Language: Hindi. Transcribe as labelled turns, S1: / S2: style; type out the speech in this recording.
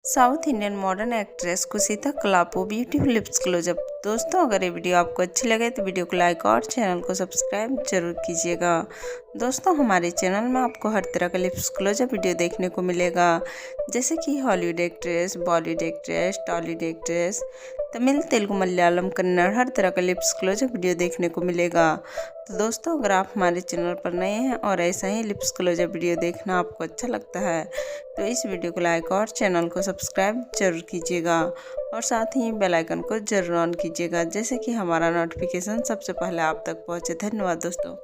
S1: South Indian modern actress Kushitha Kalapu beautiful lips closeup. दोस्तों, अगर ये वीडियो आपको अच्छी लगे तो वीडियो को लाइक और चैनल को सब्सक्राइब जरूर कीजिएगा। दोस्तों, हमारे चैनल में आपको हर तरह का लिप्स क्लोजअप वीडियो देखने को मिलेगा, जैसे कि Hollywood actress, Bollywood actress, Tollywood actress, Tamil, Telugu, Malayalam, Kannada, हर तरह का लिप्स क्लोजअप वीडियो देखने को मिलेगा। तो दोस्तों, अगर आप हमारे चैनल पर नए हैं और ऐसा ही लिप्स क्लोजअप वीडियो देखना आपको अच्छा लगता है तो इस वीडियो को लाइक और चैनल को सब्सक्राइब जरूर कीजिएगा और साथ ही बेल आइकन को जरूर ऑन कीजिएगा, जैसे कि हमारा नोटिफिकेशन सबसे पहले आप तक पहुंचे। धन्यवाद दोस्तों।